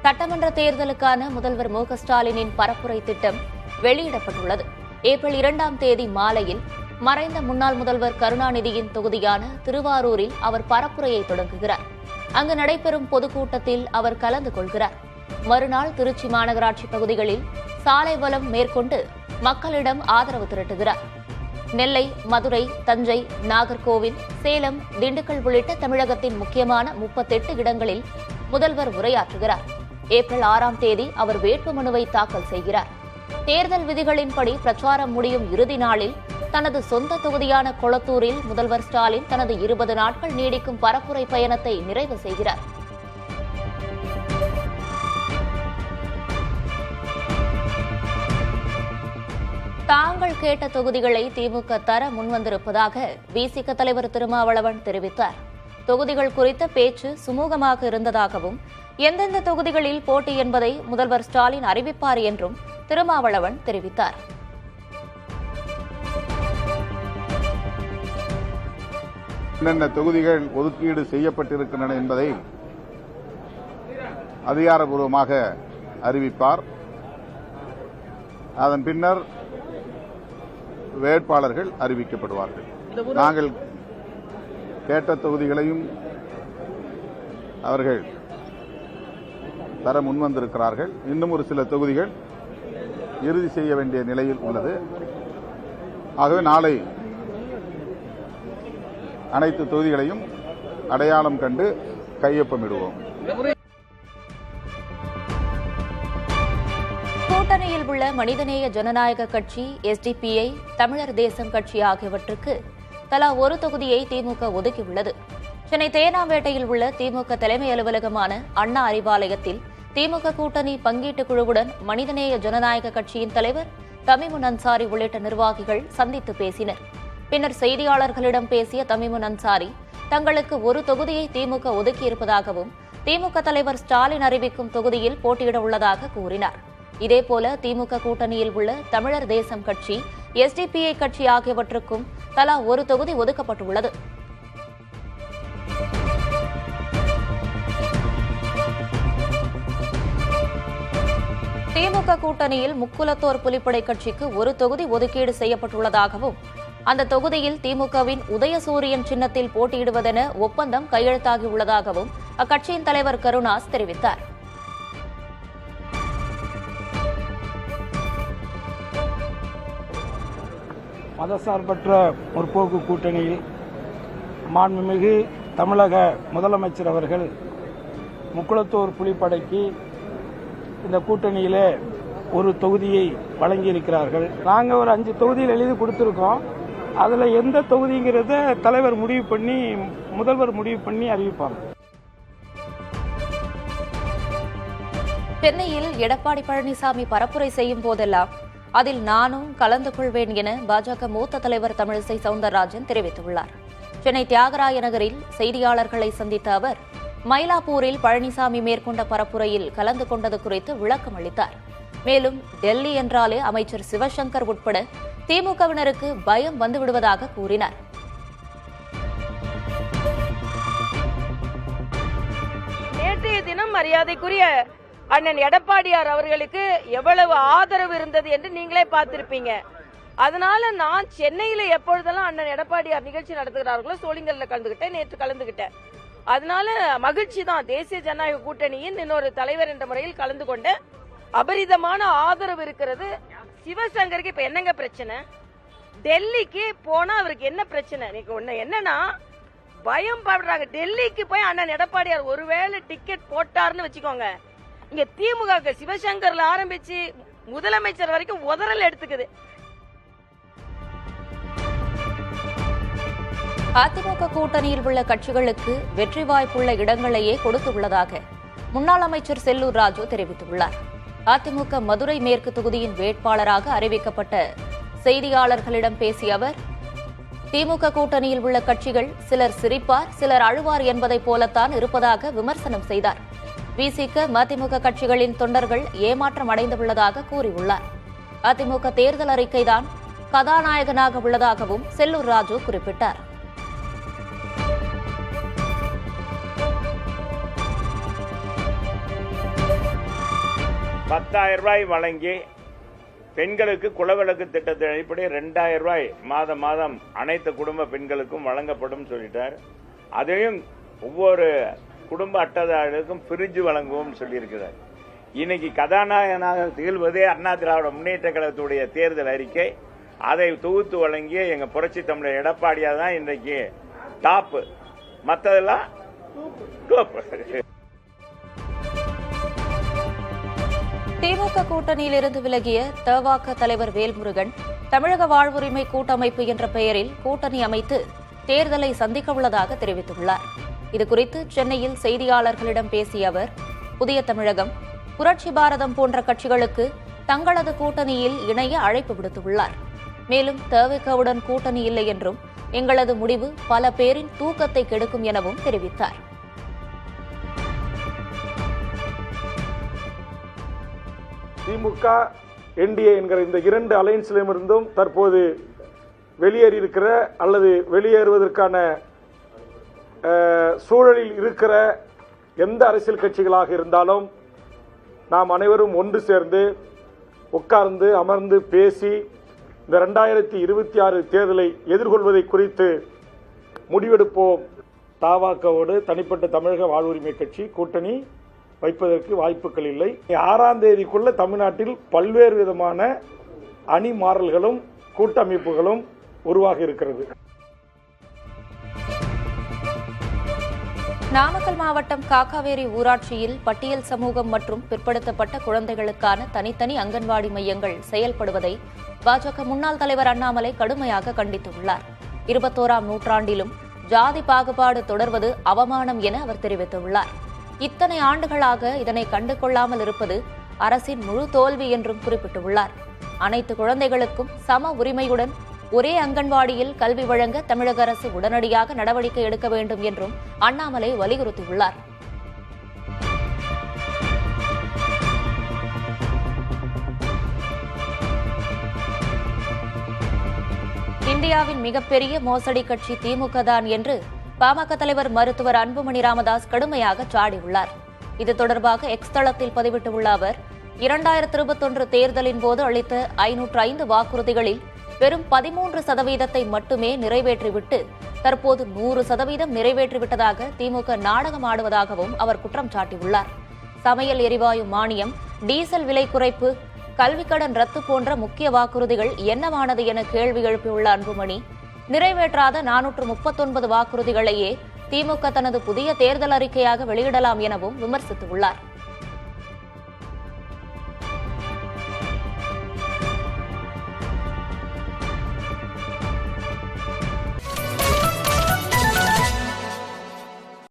சட்டமன்ற தேர்தலுக்கான முதல்வர் மு.க.ஸ்டாலினின் பரப்புரை திட்டம் வெளியிடப்பட்டுள்ளது. ஏப்ரல் 2ஆம் தேதி மாலையில் மறைந்த முன்னாள் முதல்வர் கருணாநிதியின் தொகுதியான திருவாரூரில் அவர் பரப்புரையை தொடங்குகிறார். அங்கு நடைபெறும் பொதுக்கூட்டத்தில் அவர் கலந்து கொள்கிறார். மறுநாள் திருச்சி மாநகராட்சி பகுதிகளில் சாலை வலம் மேற்கொண்டு மக்களிடம் ஆதரவு திரட்டுகிறார். நெல்லை, மதுரை, தஞ்சை, நாகர்கோவில், சேலம், திண்டுக்கல் உள்ளிட்ட தமிழகத்தின் முக்கியமான 38 இடங்களில் முதல்வர் உரையாற்றுகிறார். ஏப்ரல் 6ஆம் தேதி அவர் வேட்புமனுவை தாக்கல் செய்கிறார். தேர்தல் விதிகளின்படி பிரச்சாரம் முடியும் இறுதி நாளில் தனது சொந்த தொகுதியான கொளத்தூரில் முதல்வர் ஸ்டாலின் தனது 20 நாட்கள் நீடிக்கும் பரப்புரை பயணத்தை நிறைவு செய்கிறார். தாங்கள் கேட்ட தொகுதிகளை திமுக தர முன்வந்திருப்பதாக விசிக தலைவர் திருமாவளவன் தெரிவித்தார். தொகுதிகள் குறித்த பேச்சு சுமூகமாக இருந்ததாகவும் எந்தெந்த தொகுதிகளில் போட்டி என்பதை முதல்வர் ஸ்டாலின் அறிவிப்பார் என்றும் திருமாவளவன் தெரிவித்தார். என்னென்ன தொகுதிகள் ஒதுக்கீடு செய்யப்பட்டிருக்கின்றன என்பதை அதிகாரப்பூர்வமாக அறிவிப்பார். அதன் பின்னர் வேட்பாளர்கள் அறிவிக்கப்படுவார்கள். நாங்கள் கேட்ட தொகுதிகளையும் அவர்கள் தர முன்வந்திருக்கிறார்கள். இன்னும் ஒரு சில தொகுதிகள் இறுதி செய்ய வேண்டிய நிலையில் உள்ளது. ஆகவே நாளை அனைத்து தொகுதிகளையும் அடையாளம் கண்டு கையொப்பமிடுவோம். கூட்டணியில் உள்ள மனிதநேய ஜனநாயக கட்சி, எஸ்டிபிஐ, தமிழர் தேசம் கட்சி ஆகியவற்றுக்கு தலா ஒரு தொகுதியை திமுக ஒதுக்கியுள்ளது. சென்னை தேனாம்பேட்டையில் உள்ள திமுக தலைமை அலுவலகமான அண்ணா அறிவாலயத்தில் திமுக கூட்டணி பங்கீட்டு குழுவுடன் மனிதநேய ஜனநாயக கட்சியின் தலைவர் தமிமுன் அன்சாரி உள்ளிட்ட நிர்வாகிகள் சந்தித்து பேசினர். பின்னர் செய்தியாளர்களிடம் பேசிய தமிமுன் அன்சாரி தங்களுக்கு ஒரு தொகுதியை திமுக ஒதுக்கியிருப்பதாகவும் திமுக தலைவர் ஸ்டாலின் அறிவிக்கும் தொகுதியில் போட்டியிட உள்ளதாக கூறினார். இதேபோல திமுக கூட்டணியில் உள்ள தமிழர் தேசம் கட்சி, எஸ்டிபிஐ கட்சி ஆகியவற்றுக்கும் தலா ஒரு தொகுதி ஒதுக்கப்பட்டுள்ளது. திமுக கூட்டணியில் முக்குலத்தோர் புலிப்படை கட்சிக்கு ஒரு தொகுதி ஒதுக்கீடு செய்யப்பட்டுள்ளதாகவும் அந்த தொகுதியில் திமுகவின் உதயசூரியன் சின்னத்தில் போட்டியிடுவதென ஒப்பந்தம் கையெழுத்தாகியுள்ளதாகவும் அக்கட்சியின் தலைவர் கருணாஸ் தெரிவித்தார். மதசார்பற்ற முற்போக்கு கூட்டணியில் மாண்புமிகு தமிழக முதலமைச்சர் அவர்கள் முக்குளத்தூர் புலிப்படைக்கு இந்த கூட்டணியிலே ஒரு தொகுதியை வழங்கியிருக்கிறார்கள். நாங்கள் ஒரு 5 தொகுதியில் எழுதி கொடுத்துருக்கோம். அதில் எந்த தொகுதிங்கிறத தலைவர் முடிவு பண்ணி, முதல்வர் முடிவு பண்ணி அறிவிப்பாங்க. சென்னையில் எடப்பாடி பழனிசாமி பரப்புரை செய்யும் போதெல்லாம் அதில் நானும் கலந்து கொள்வேன் என பாஜக மூத்த தலைவர் தமிழிசை சவுந்தரராஜன் தெரிவித்துள்ளார். சென்னை தியாகராய நகரில் செய்தியாளர்களை சந்தித்த அவர் மயிலாப்பூரில் பழனிசாமி மேற்கொண்ட பரப்புரையில் கலந்து கொண்டது குறித்து விளக்கம் அளித்தார். மேலும் டெல்லி என்றாலே அமைச்சர் சிவசங்கர் உட்பட திமுகவினருக்கு பயம் வந்துவிடுவதாக கூறினார். நேற்றைய தினம் மரியாதைக்குரிய அண்ணன் எடப்பாடியார் அவர்களுக்கு எவ்வளவு ஆதரவு இருந்தது என்று நீங்களே பார்த்திருப்பீங்க. அதனால நான் சென்னையில எப்பொழுதெல்லாம் அண்ணன் எடப்பாடியார் நிகழ்ச்சி நடத்துகிறார்களோ சோளிங்கல்ல கலந்துகிட்டேன், நேற்று கலந்துகிட்டேன். அதனால மகிழ்ச்சி தான். தேசிய ஜனநாயக கூட்டணியின் இன்னொரு தலைவர் என்ற முறையில் கலந்து கொண்ட அபரிதமான ஆதரவு இருக்கிறது. சிவசங்கருக்கு இப்ப என்னங்க பிரச்சனை? டெல்லிக்கு போனா அவருக்கு என்ன பிரச்சனை? என்னன்னா பயம் படுறாங்க. டெல்லிக்கு போய் அண்ணன் எடப்பாடியார் ஒருவேளை டிக்கெட் போட்டாருன்னு வச்சுக்கோங்க, இங்க திமுக சிவசங்கர்ல ஆரம்பிச்சு முதலமைச்சர் வரைக்கும் உதறல் எடுத்துக்குது. அதிமுக கூட்டணியில் உள்ள கட்சிகளுக்கு வெற்றி வாய்ப்புள்ள இடங்களையே கொடுத்துள்ளதாக முன்னாள் அமைச்சர் செல்லூர் ராஜு தெரிவித்துள்ளார். அதிமுக மதுரை மேற்கு தொகுதியின் வேட்பாளராக அறிவிக்கப்பட்ட செய்தியாளர்களிடம் பேசிய அவர், திமுக கூட்டணியில் உள்ள கட்சிகள் சிலர் சிரிப்பார், சிலர் அழுவார் என்பதைப் போலத்தான் இருப்பதாக விமர்சனம் செய்தார். விசிக, மதிமுக கட்சிகளின் தொண்டர்கள் ஏமாற்றம் அடைந்துள்ளதாக கூறியுள்ளார். அதிமுக தேர்தல் அறிக்கைதான் கதாநாயகனாக உள்ளதாகவும் செல்லூர் ராஜு குறிப்பிட்டார். 10,000 ரூபாய் வழங்கி பெண்களுக்கு குலவிளக்கு திட்டத்தின் அடிப்படை 2,000 ரூபாய் மாதம் அனைத்து குடும்ப பெண்களுக்கும் வழங்கப்படும் சொல்லிட்டார். அதையும் ஒவ்வொரு குடும்ப அட்டைதாரர்களுக்கும் ஃப்ரிட்ஜ் வழங்குவோம் சொல்லியிருக்கிறார். இன்னைக்கு கதாநாயகனாக திகழ்வதே அண்ணா திராவிட முன்னேற்ற கழகத்துடைய தேர்தல் அறிக்கை. அதை தொகுத்து வழங்கிய எங்க புரட்சி தமிழர் எடப்பாடியா தான் இன்றைக்கு டாப், மற்றதெல்லாம் டோப். திமுக கூட்டணியில் இருந்து விலகிய தவாக தலைவர் வேல்முருகன் தமிழக வாழ்வுரிமை கூட்டமைப்பு என்ற பெயரில் கூட்டணி அமைத்து தேர்தலை சந்திக்க உள்ளதாக தெரிவித்துள்ளார். இதுகுறித்து சென்னையில் செய்தியாளர்களிடம் பேசிய அவர், புதிய தமிழகம், புரட்சி பாரதம் போன்ற கட்சிகளுக்கு தங்களது கூட்டணியில் இணைய அழைப்பு விடுத்துள்ளார். மேலும் தவிகவுடன் கூட்டணி இல்லை என்றும் எங்களது முடிவு பல பேரின் தூக்கத்தை கெடுக்கும் எனவும் தெரிவித்தார். திமுக என்டிஏ என்கிற இந்த 2 அலையன்ஸிலிருந்தும் தற்போது வெளியேறியிருக்கிற அல்லது வெளியேறுவதற்கான சூழலில் இருக்கிற எந்த அரசியல் கட்சிகளாக இருந்தாலும் நாம் அனைவரும் ஒன்று சேர்ந்து உட்கார்ந்து அமர்ந்து பேசி இந்த 2026 தேர்தலை எதிர்கொள்வதை குறித்து முடிவெடுப்போம். தவாகவோடு தனிப்பட்ட தமிழக வாழ்வுரிமை கட்சி கூட்டணி வைப்பதற்கு வாய்ப்புகள் இல்லை. 6ஆம் தேதிக்குள்ள தமிழ்நாட்டில் பல்வேறு விதமான அணி மாறல்களும் கூட்டமைப்புகளும் உருவாகி இருக்கிறது. நாமக்கல் மாவட்டம் காக்காவேரி ஊராட்சியில் பட்டியல் சமூகம் மற்றும் பிற்படுத்தப்பட்ட குழந்தைகளுக்கான தனித்தனி அங்கன்வாடி மையங்கள் செயல்படுவதை பாஜக முன்னாள் தலைவர் அண்ணாமலை கடுமையாக கண்டித்துள்ளார். 21ஆம் நூற்றாண்டிலும் ஜாதி பாகுபாடு தொடர்வது அவமானம் என அவர் தெரிவித்துள்ளார். இத்தனை ஆண்டுகளாக இதனை கண்டு கொள்ளாமல் இருப்பது அரசின் முழு தோல்வி என்றும் குறிப்பிட்டுள்ளார். அனைத்து குழந்தைகளுக்கும் சம உரிமையுடன் ஒரே அங்கன்வாடியில் கல்வி வழங்க தமிழக அரசு உடனடியாக நடவடிக்கை எடுக்க வேண்டும் என்றும் அண்ணாமலை வலியுறுத்தியுள்ளார். இந்தியாவின் மிகப்பெரிய மோசடி கட்சி திமுக தான் என்று பாமக தலைவர் மருத்துவர் அன்புமணி ராமதாஸ் கடுமையாக சாடியுள்ளார். இது தொடர்பாக எக்ஸ் தளத்தில் பதிவிட்டுள்ள அவர், 2021 தேர்தலின் போது அளித்த 505 வாக்குறுதிகளில் வெறும் 13% மட்டுமே நிறைவேற்றிவிட்டு தற்போது 100% நிறைவேற்றிவிட்டதாக திமுக நாடகம் ஆடுவதாகவும் அவர் குற்றம் சாட்டியுள்ளார். சமையல் எரிவாயு மானியம், டீசல் விலை குறைப்பு, கல்விக்கடன் ரத்து போன்ற முக்கிய வாக்குறுதிகள் என்னவானது என கேள்வி எழுப்பியுள்ள அன்புமணி, நிறைவேற்றாத 439 வாக்குறுதிகளையே திமுக தனது புதிய தேர்தல் அறிக்கையாக வெளியிடலாம் எனவும் விமர்சித்துள்ளார்.